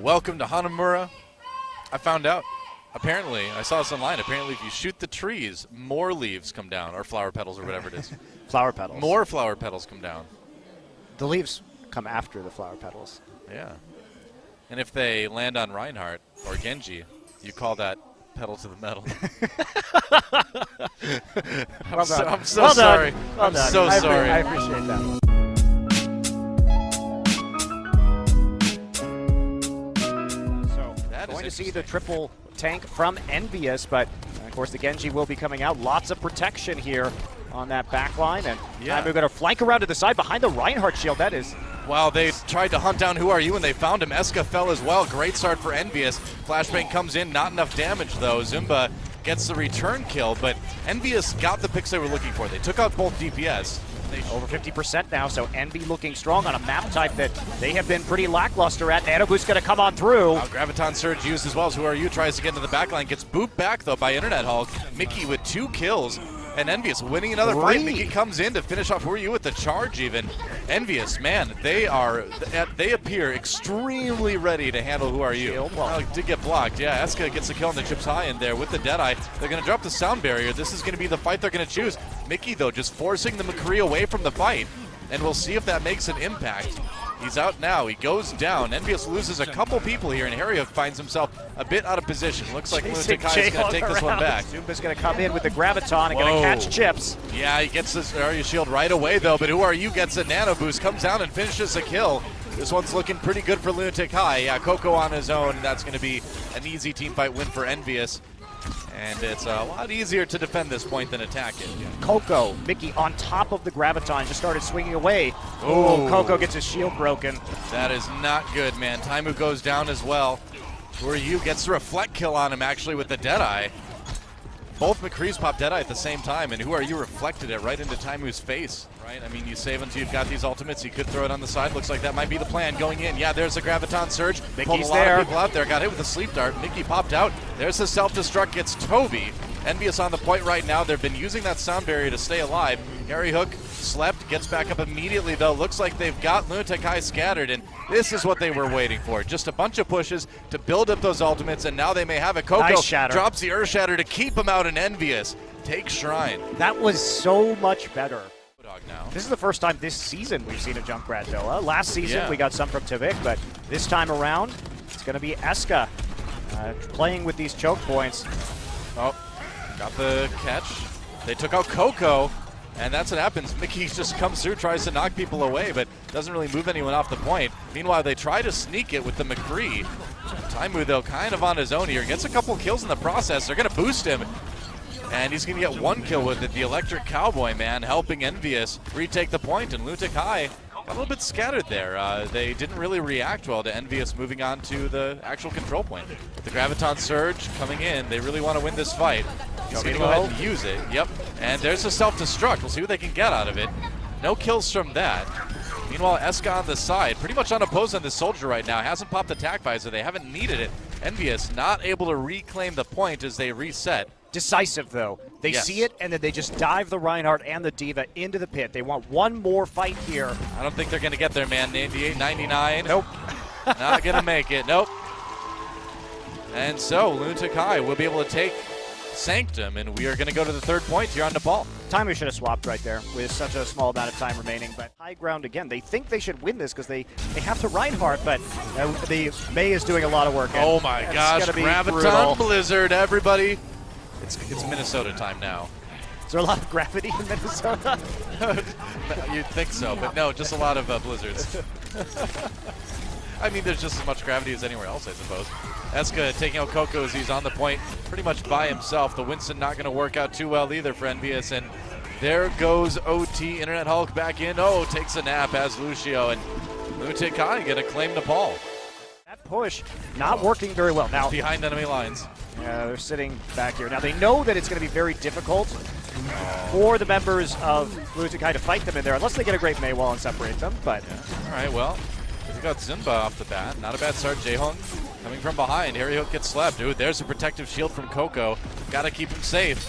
Welcome to Hanamura. I found out, apparently, I saw this online, apparently if you shoot the trees, more leaves come down, or flower petals, or whatever it is. Flower petals. More flower petals come down. The leaves come after the flower petals. Yeah. And if they land on Reinhardt or Genji, you call that pedal to the metal. I'm so sorry. Well I'm done. so sorry. I appreciate that one. Going to see the triple tank from EnVyUs, but of course the Genji will be coming out. Lots of protection here on that back line, and Taimou going to flank around to the side behind the Reinhardt shield. That is. Wow, they tried to hunt down Who Are You, and they found him. Eska fell as well. Great start for EnVyUs. Flashbang comes in, not enough damage though. Zumba gets the return kill, but EnVyUs got the picks they were looking for. They took out both DPS. Over 50% now, so Envy looking strong on a map type that they have been pretty lackluster at. Nanoboost's going to come on through. Graviton Surge used as well as Who Are You tries to get into the backline. Gets booped back, though, by Internet Hulk. Mickie with 2 kills. And EnVyUs winning another fight. Mickie comes in to finish off Who Are You with the charge even. EnVyUs, man, they appear extremely ready to handle Who Are You. Well, did get blocked. Yeah, Eska gets the kill on the Chips High in there with the Deadeye. They're going to drop the sound barrier. This is going to be the fight they're going to choose. Mickie, though, just forcing the McCree away from the fight. And we'll see if that makes an impact. He's out now. He goes down. EnVyUs loses a couple people here, and HarryHook finds himself a bit out of position. Looks like Lunatic-Hai is going to take this one back. Zumba's going to come in with the Graviton and going to catch Chips. Yeah, he gets this Zarya shield right away, though, but Who Are You gets a nano boost, comes down and finishes the kill. This one's looking pretty good for Lunatic-Hai. Yeah, Coco on his own. That's going to be an easy teamfight win for EnVyUs. And it's a lot easier to defend this point than attack it. Coco, Mickie on top of the Graviton, just started swinging away. Oh, Coco gets his shield broken. That is not good, man. Taimou goes down as well. Who Are You gets the reflect kill on him, actually, with the Deadeye. Both McCrees pop Deadeye at the same time, and Who Are You reflected it right into Taimou's face. Right? I mean, you save until you've got these ultimates. You could throw it on the side. Looks like that might be the plan going in. Yeah, there's the Graviton Surge. Mickey's Pulled a lot of people out there. Got hit with a sleep dart. Mickie popped out. There's the self-destruct. Gets Toby. EnVyUs on the point right now. They've been using that sound barrier to stay alive. HarryHook slept. Gets back up immediately, though. Looks like they've got Lunatic-Hai scattered, and this is what they were waiting for. Just a bunch of pushes to build up those ultimates, and now they may have it. Coco nice shatter. Drops the Earth Shatter to keep him out in EnVyUs. Take Shrine. That was so much better. Now. This is the first time this season we've seen a Junkrat Doa. Last season we got some from TviQ, but this time around it's going to be Eska playing with these choke points. Oh, got the catch. They took out Coco, and that's what happens. Mickie just comes through, tries to knock people away, but doesn't really move anyone off the point. Meanwhile, they try to sneak it with the McCree. Taimou, though, kind of on his own here. Gets a couple kills in the process. They're going to boost him. And he's going to get 1 kill with it. The Electric Cowboy, man, helping EnVyUs retake the point. And Lunatic-Hai got a little bit scattered there. They didn't really react well to EnVyUs moving on to the actual control point. The Graviton Surge coming in. They really want to win this fight. He's going to go ahead and use it. Yep. And there's a self-destruct. We'll see what they can get out of it. No kills from that. Meanwhile, Eska on the side, pretty much unopposed on this soldier right now. Hasn't popped the attack visor. They haven't needed it. EnVyUs not able to reclaim the point as they reset. Decisive, though. They see it, and then they just dive the Reinhardt and the D.Va into the pit. They want one more fight here. I don't think they're going to get there, man. 98, 99. Nope. Not going to make it. Nope. And so, Lunatic-Hai will be able to take Sanctum, and we are going to go to the 3rd point here on Nepal. Taimou should have swapped right there with such a small amount of time remaining, but high ground again. They think they should win this because they have to Reinhardt, but the May is doing a lot of work. Oh my gosh, Graviton Blizzard, everybody. It's Minnesota time now. Is there a lot of gravity in Minnesota? You'd think so, but no, just a lot of blizzards. I mean, there's just as much gravity as anywhere else, I suppose. Eska taking out Coco as he's on the point pretty much by himself. The Winston not going to work out too well either for EnVyUs, and there goes OT. Internet Hulk back in. Oh, takes a nap as Lucio, and Lunatic-Hai going to claim Nepal. That push not working very well. Now behind enemy lines. Yeah, they're sitting back here. Now they know that it's going to be very difficult for the members of Lunatic-Hai to fight them in there, unless they get a great May wall and separate them. But all right, well, we got Zimba off the bat. Not a bad start. Ryujehong coming from behind. HarryHook gets slept. Dude, there's a protective shield from Coco. Got to keep him safe.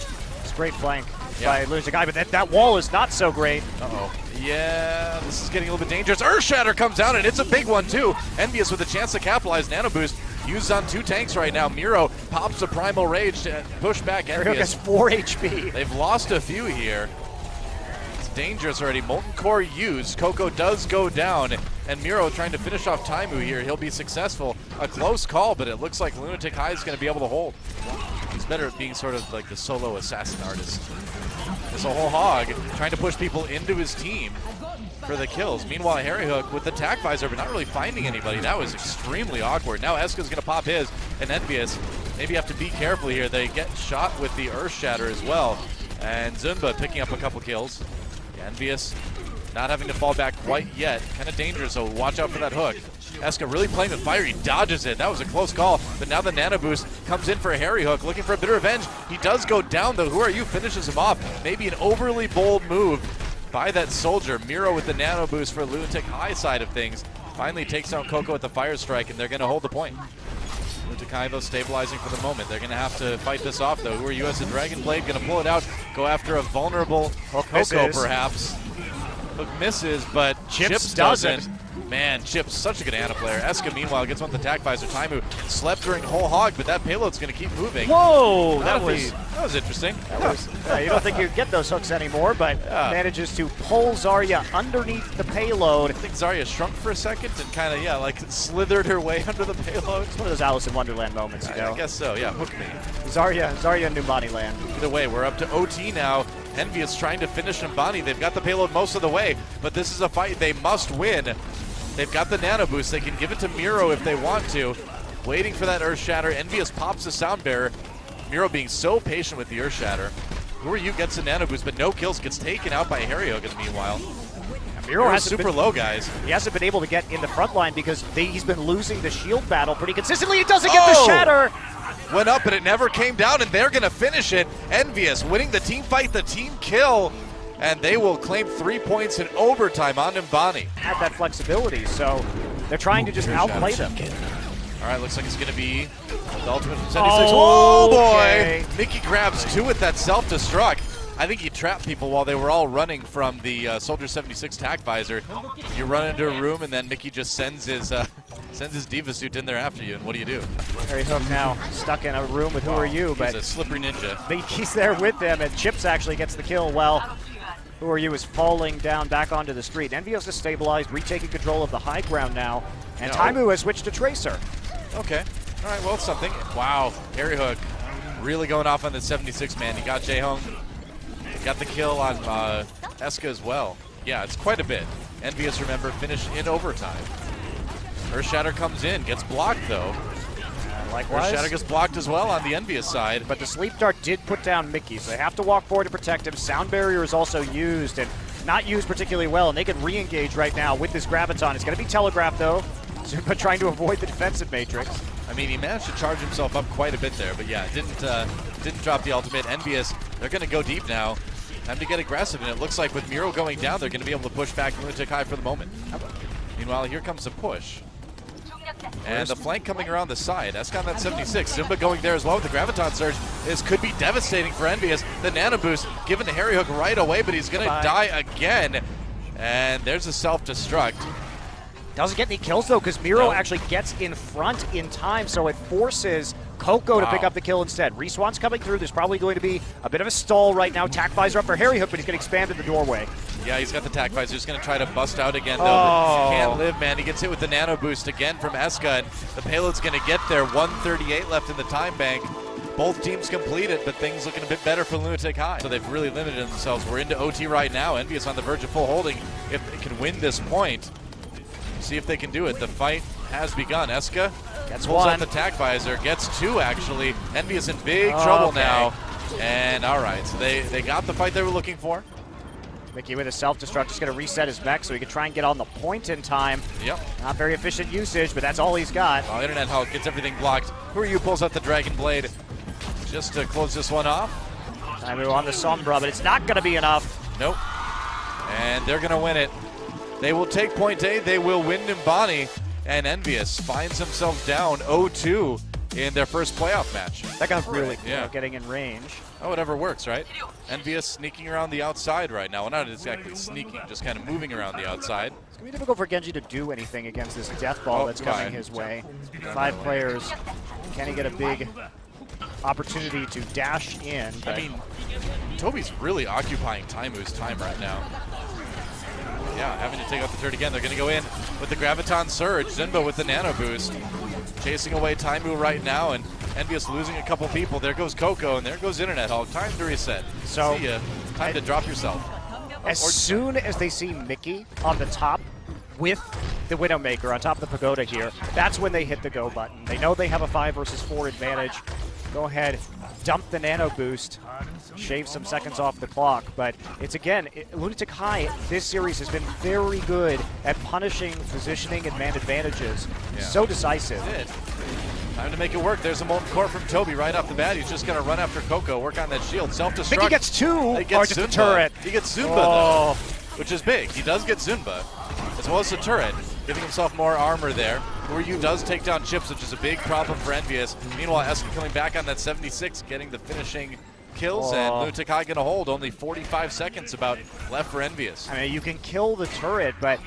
It's a great flank. by Lunatic-hai, but that wall is not so great. Uh-oh. Yeah, this is getting a little bit dangerous. Earthshatter comes down, and it's a big one, too. EnVyUs with a chance to capitalize. Nano Boost used on 2 tanks right now. Miro pops a Primal Rage to push back EnVyUs. HarryHook has 4 HP. They've lost a few here. It's dangerous already. Molten Core used. Coco does go down, and Miro trying to finish off Taimou here. He'll be successful. A close call, but it looks like Lunatic-hai is going to be able to hold. He's better at being sort of like the solo assassin artist. There's a whole hog trying to push people into his team for the kills. Meanwhile, HarryHook with the tack visor, but not really finding anybody. That was extremely awkward. Now Eska's going to pop his, and EnVyUs maybe have to be careful here. They get shot with the Earthshatter as well. And Zunba picking up a couple kills. Yeah, EnVyUs not having to fall back quite yet. Kind of dangerous, so watch out for that hook. Eska really playing with fire. He dodges it. That was a close call, but now the Nano Boost comes in for HarryHook, looking for a bit of revenge. He does go down, though. Who Are You finishes him off. Maybe an overly bold move by that soldier. Miro with the Nano Boost for Lunatic-hai side of things. Finally takes out Coco with the Fire Strike, and they're going to hold the point. Lunatic-hai, though, stabilizing for the moment. They're going to have to fight this off, though. Who Are You as a Dragon Blade going to pull it out, go after a vulnerable Coco, perhaps. Hook misses, but Chips doesn't. Man, Chips, such a good Ana player. Eska, meanwhile, gets one with the tack visor. Taimou slept during whole hog, but that payload's going to keep moving. Whoa! That was interesting. You don't think you'd get those hooks anymore, but manages to pull Zarya underneath the payload. I think Zarya shrunk for a second and kind of, like slithered her way under the payload. It's one of those Alice in Wonderland moments, you know? I guess so, yeah. Hook me. Zarya and Numbani land. Either way, we're up to OT now. EnVyUs trying to finish Numbani. They've got the payload most of the way, but this is a fight they must win. They've got the Nano Boost. They can give it to Miro if they want to. Waiting for that Earthshatter. EnVyUs pops the Sound Bearer. Miro being so patient with the Earthshatter. Who Are You gets the Nano Boost, but no kills. Gets taken out by HarryHook in the meanwhile. Miro has super low, guys. He hasn't been able to get in the front line because he's been losing the shield battle pretty consistently. He doesn't get the shatter. Went up, but it never came down, and they're going to finish it. EnVyUs winning the team fight, the team kill. And they will claim 3 points in overtime on Numbani. Had that flexibility, so they're trying to just outplay them. All right, looks like it's going to be the ultimate from 76. Oh, boy! okay. Mickie grabs 2 with that self-destruct. I think he trapped people while they were all running from the Soldier 76 tack visor. You run into a room, and then Mickie just sends his D.Va suit in there after you, and what do you do? HarryHook now stuck in a room with Who Are You, but he's a slippery ninja. He's there with them, and Chips actually gets the kill. Well, Who Are You is falling down back onto the street. EnVyUs is stabilized, retaking control of the high ground now, and Taimou has switched to Tracer. Okay. All right, well, something. Wow, HarryHook really going off on the 76 man. He got Ryujehong. Got the kill on Eska as well. Yeah, it's quite a bit. EnVyUs, remember, finished in overtime. Earthshatter comes in, gets blocked though. Likewise. Earthshatter gets blocked as well on the EnVyUs side. But the Sleep Dart did put down Mickie, so they have to walk forward to protect him. Sound Barrier is also used, and not used particularly well, and they can re-engage right now with this Graviton. It's going to be telegraphed though, but trying to avoid the defensive matrix. I mean, he managed to charge himself up quite a bit there, but yeah, didn't drop the ultimate. EnVyUs, they're going to go deep now. Time to get aggressive, and it looks like with Miro going down, they're going to be able to push back Lunatic-hai for the moment. Meanwhile, here comes the push. And the flank coming around the side. Eska on that 76. Zumba going there as well with the Graviton Surge. This could be devastating for EnVyUs. The Nano Boost given to HarryHook right away, but he's going to die again. And there's a self-destruct. Doesn't get any kills though, because Miro actually gets in front in time, so it forces Coco to pick up the kill instead. Respawn's coming through. There's probably going to be a bit of a stall right now. Tack visor up for HarryHook, but he's going to expand in the doorway. Yeah, he's got the tack visor. He's going to try to bust out again, though. He can't live, man. He gets hit with the Nano Boost again from Eska, and the payload's going to get there. 138 left in the time bank. Both teams complete it, but things looking a bit better for Lunatic-hai. So they've really limited themselves. We're into OT right now. EnVyUs on the verge of full holding. If they can win this point, see if they can do it. The fight has begun. Eska gets pulls one. out the tack visor, gets 2 actually. EnVyUs in big trouble now. And all right, so they got the fight they were looking for. Mickie with a self-destruct is going to reset his mech so he can try and get on the point in time. Yep. Not very efficient usage, but that's all he's got. Oh, Internet Hulk gets everything blocked. Who Are You pulls out the Dragon Blade just to close this one off. Taimou on the Sombra, but it's not going to be enough. Nope. And they're going to win it. They will take point A. They will win Numbani. And EnVyUs finds themselves down 0-2 in their first playoff match. That got really cool, getting in range. Oh, whatever works, right? EnVyUs sneaking around the outside right now. Well, not exactly sneaking, just kind of moving around the outside. It's going to be difficult for Genji to do anything against this death ball that's coming his way. 5 players. Can he get a big opportunity to dash in? I mean, Toby's really occupying Taimou's time right now. Yeah, having to take out the turret again. They're going to go in with the Graviton Surge. Zinba with the Nano Boost. Chasing away Taimou right now, and EnVyUs losing a couple people. There goes Coco, and there goes Internet Hog. Time to reset. So, see ya. Time to drop yourself. As soon as they see Mickie on the top with the Widowmaker on top of the pagoda here, that's when they hit the go button. They know they have a 5 versus 4 advantage. Go ahead, dump the Nano Boost, shave some seconds off the clock. But it's again, Lunatic-Hai this series has been very good at punishing positioning and man advantages. So decisive. Time to make it work. There's a Molten Core from Toby right off the bat. He's just going to run after Coco, work on that shield. Self-destruct. Mickie gets 2, he gets just a turret. He gets Zunba, though, which is big. He does get Zunba, as well as the turret, giving himself more armor there. Ryu does take down Chips, which is a big problem for EnVyUs. Meanwhile, Eska coming back on that 76, getting the finishing kills, and Lunatic-Hai going to hold. Only 45 seconds about left for EnVyUs. I mean, you can kill the turret, but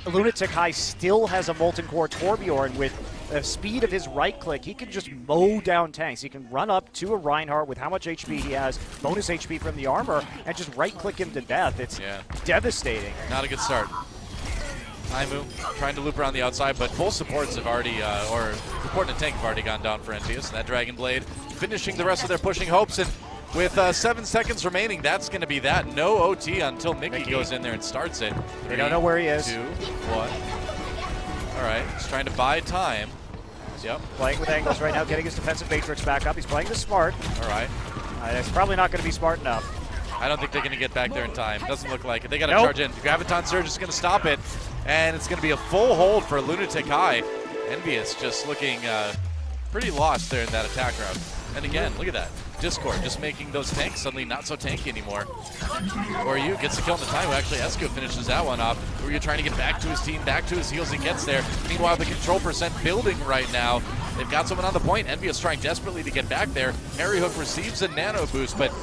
Lunatic-Hai still has a Molten Core Torbjorn with the speed of his right click. He can just mow down tanks. He can run up to a Reinhardt with how much HP he has, bonus HP from the armor, and just right click him to death. It's devastating. Not a good start. Taimou trying to loop around the outside, but full supports have already, or support and tank have already gone down for EnVyUs. And that Dragon Blade finishing the rest of their pushing hopes. And with 7 seconds remaining, that's going to be that. No OT until Mickie goes in there and starts it. They don't know where he is. 2, 1. All right, he's trying to buy time. Yep. Playing with angles right now, getting his defensive matrix back up. He's playing this smart. All right. It's probably not going to be smart enough. I don't think they're going to get back there in time. Doesn't look like it. They got to charge in. The Graviton Surge is going to stop it, and it's going to be a full hold for Lunatic-Hai. EnVyUs just looking pretty lost there in that attack route. And again, look at that. Discord just making those tanks suddenly not so tanky anymore. Ryu gets the kill in the time. Actually, Esko finishes that one off. Ryu trying to get back to his team, back to his heels. He gets there. Meanwhile, the control percent building right now. They've got someone on the point. EnVyUs trying desperately to get back there. HarryHook receives a nano boost, but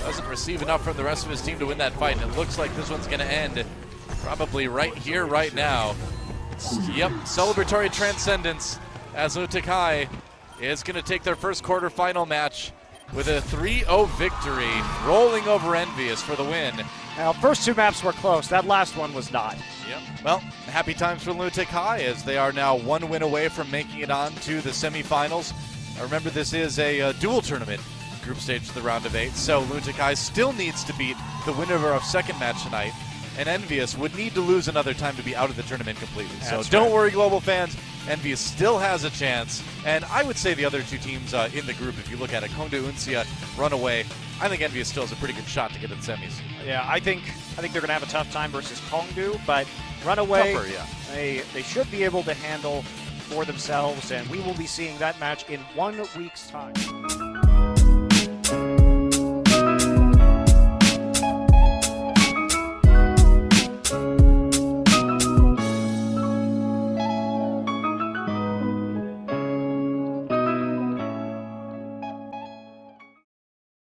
doesn't receive enough from the rest of his team to win that fight. And it looks like this one's going to end probably right here, right now. Yep, celebratory transcendence as Lunatic-Hai is going to take their first quarterfinal match with a 3-0 victory, rolling over EnVyUs for the win. Now, first 2 maps were close. That last one was not. Yep. Well, happy times for Lunatic-Hai as they are now 1 win away from making it on to the semifinals. Remember, this is a dual tournament group stage to the round of 8, so Lunatic-Hai still needs to beat the winner of second match tonight, and EnVyUs would need to lose another time to be out of the tournament completely. So don't worry, global fans. EnVyUs still has a chance, and I would say the other 2 teams in the group, if you look at it, Kongdoo, Uncia, RunAway, I think EnVyUs still has a pretty good shot to get to the semis. Yeah, I think they're going to have a tough time versus Kongdoo, but RunAway, tougher, yeah. They should be able to handle for themselves, and we will be seeing that match in 1 week's time.